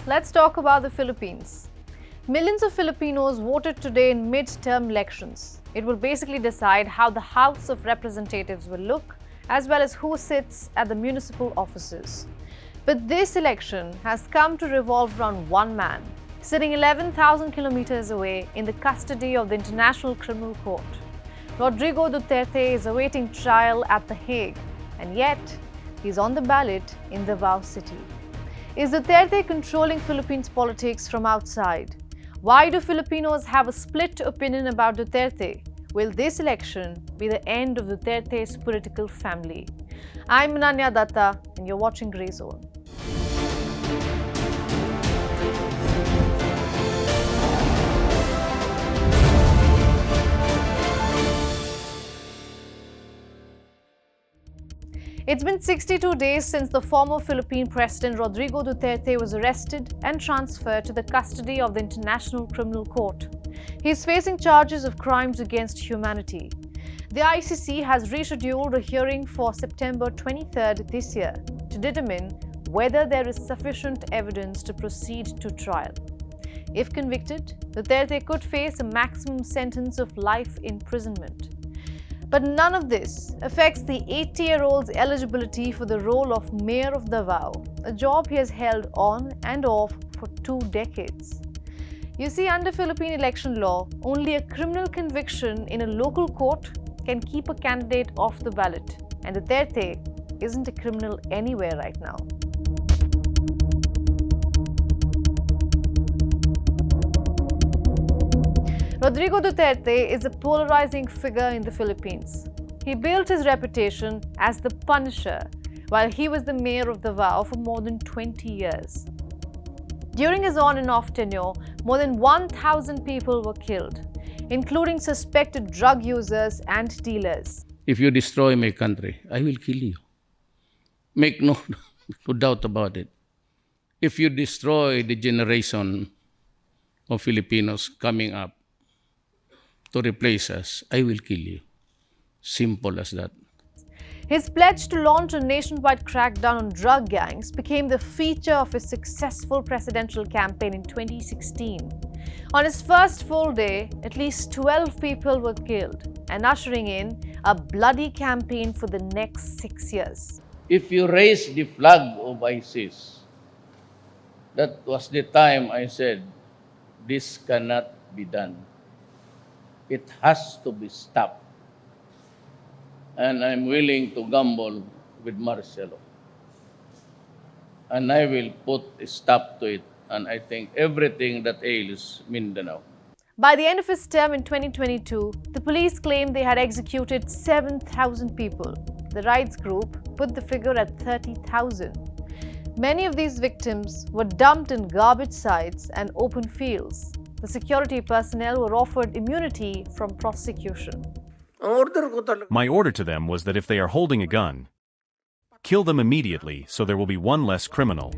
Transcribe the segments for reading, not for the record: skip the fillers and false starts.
let's talk about the Philippines. Millions of Filipinos voted today in midterm elections. It will basically decide how the House of Representatives will look, as well as who sits at the municipal offices. But this election has come to revolve around one man, sitting 11,000 kilometers away in the custody of the International Criminal Court. Rodrigo Duterte is awaiting trial at The Hague, and yet he's on the ballot in Davao City. Is Duterte controlling Philippines politics from outside? Why do Filipinos have a split opinion about Duterte? Will this election be the end of Duterte's political family? I'm Ananya Dutta, and you're watching Grey Zone. It's been 62 days since the former Philippine President Rodrigo Duterte was arrested and transferred to the custody of the International Criminal Court. He is facing charges of crimes against humanity. The ICC has rescheduled a hearing for September 23rd this year to determine whether there is sufficient evidence to proceed to trial. If convicted, Duterte could face a maximum sentence of life imprisonment. But none of this affects the 80-year-old's eligibility for the role of Mayor of Davao, a job he has held on and off for 2 decades. You see, under Philippine election law, only a criminal conviction in a local court can keep a candidate off the ballot, and Duterte isn't a criminal anywhere right now. Rodrigo Duterte is a polarizing figure in the Philippines. He built his reputation as the Punisher while he was the mayor of Davao for more than 20 years. During his on and off tenure, more than 1,000 people were killed, including suspected drug users and dealers. If you destroy my country, I will kill you. Make no doubt about it. If you destroy the generation of Filipinos coming up to replace us, I will kill you. Simple as that. His pledge to launch a nationwide crackdown on drug gangs became the feature of his successful presidential campaign in 2016. On his first full day, at least 12 people were killed, and ushering in a bloody campaign for the next 6 years. If you raise the flag of ISIS, that was the time I said, this cannot be done. It has to be stopped. And I'm willing to gamble with Marcelo. And I will put a stop to it. And I think everything that ails Mindanao. By the end of his term in 2022, the police claimed they had executed 7,000 people. The rights group put the figure at 30,000. Many of these victims were dumped in garbage sites and open fields. The security personnel were offered immunity from prosecution. My order to them was that if they are holding a gun, kill them immediately so there will be one less criminal.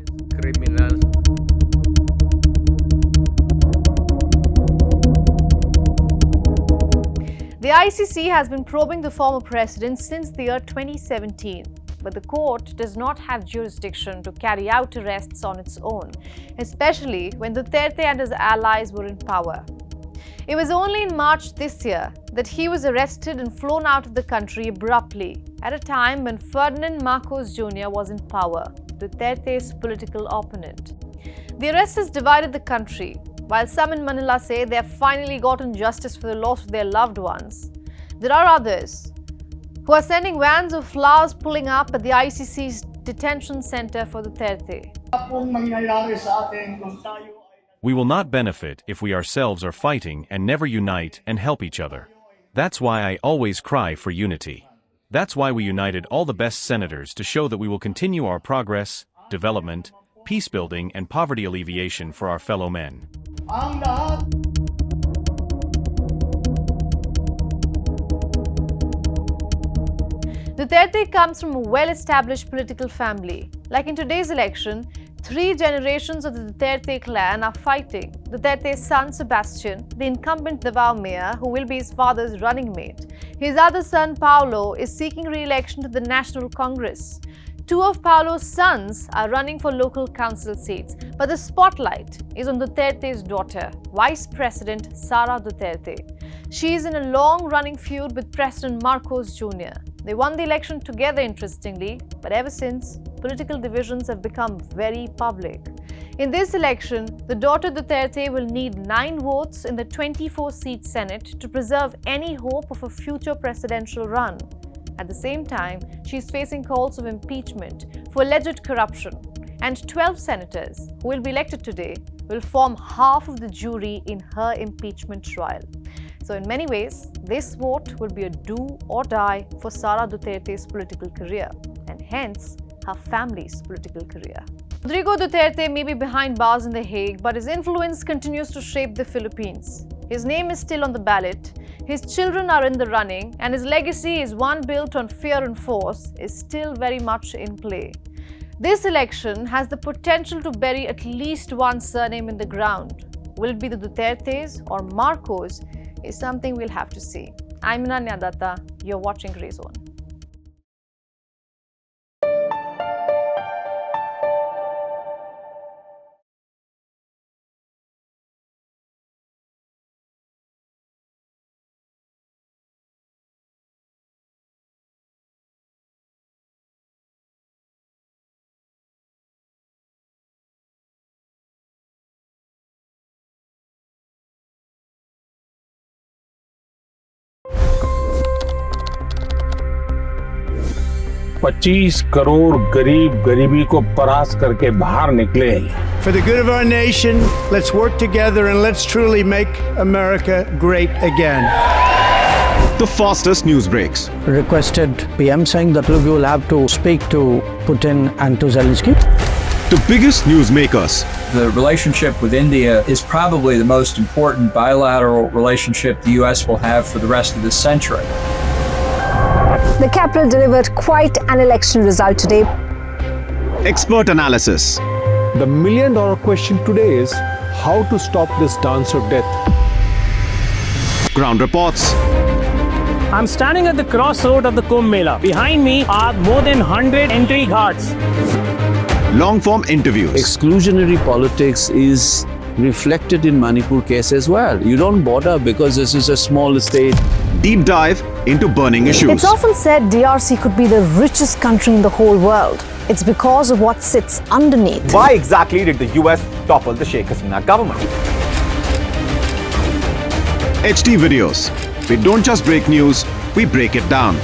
The ICC has been probing the former president since the year 2017. But the court does not have jurisdiction to carry out arrests on its own, especially when Duterte and his allies were in power. It was only in March this year that he was arrested and flown out of the country abruptly, at a time when Ferdinand Marcos Jr. was in power, Duterte's political opponent. The arrest has divided the country. While some in Manila say they have finally gotten justice for the loss of their loved ones, there are others who are sending vans of flowers pulling up at the ICC's detention center for Duterte. We will not benefit if we ourselves are fighting and never unite and help each other. That's why I always cry for unity. That's why we united all the best senators to show that we will continue our progress, development, peace building, and poverty alleviation for our fellow men. Duterte comes from a well-established political family. Like in today's election, 3 generations of the Duterte clan are fighting. Duterte's son Sebastian, the incumbent Davao mayor, who will be his father's running mate. His other son Paulo is seeking re-election to the National Congress. Two of Paolo's sons are running for local council seats, but the spotlight is on Duterte's daughter, Vice President Sara Duterte. She is in a long-running feud with President Marcos Jr. They won the election together, interestingly, but ever since, political divisions have become very public. In this election, the daughter Duterte will need 9 votes in the 24-seat Senate to preserve any hope of a future presidential run. At the same time, she is facing calls of impeachment for alleged corruption, and 12 senators who will be elected today will form half of the jury in her impeachment trial. So in many ways, this vote will be a do or die for Sara Duterte's political career, and hence her family's political career. Rodrigo Duterte may be behind bars in The Hague, but his influence continues to shape the Philippines. His name is still on the ballot, his children are in the running, and his legacy is one built on fear and force is still very much in play. This election has the potential to bury at least one surname in the ground. Will it be the Dutertes or Marcos is something we'll have to see. I'm Ananya Dutta, you're watching Grey Zone. $25 crore गरीब गरीबी को परास्त करके बाहर निकले। For the good of our nation, let's work together and let's truly make America great again. The fastest news breaks. Requested PM saying that look, you will have to speak to Putin and to Zelensky. The biggest news makers. The relationship with India is probably the most important bilateral relationship the US will have for the rest of this century. The capital delivered quite an election result today. Expert analysis. The million-dollar question today is how to stop this dance of death. Ground reports. I'm standing at the crossroad of the Kumbh Mela. Behind me are more than 100 entry guards. Long-form interviews. Exclusionary politics is reflected in Manipur case as well. You don't bother because this is a small state. Deep dive into burning issues. It's often said DRC could be the richest country in the whole world. It's because of what sits underneath. Why exactly did the US topple the Sheikh Hasina government? HT videos. We don't just break news, we break it down.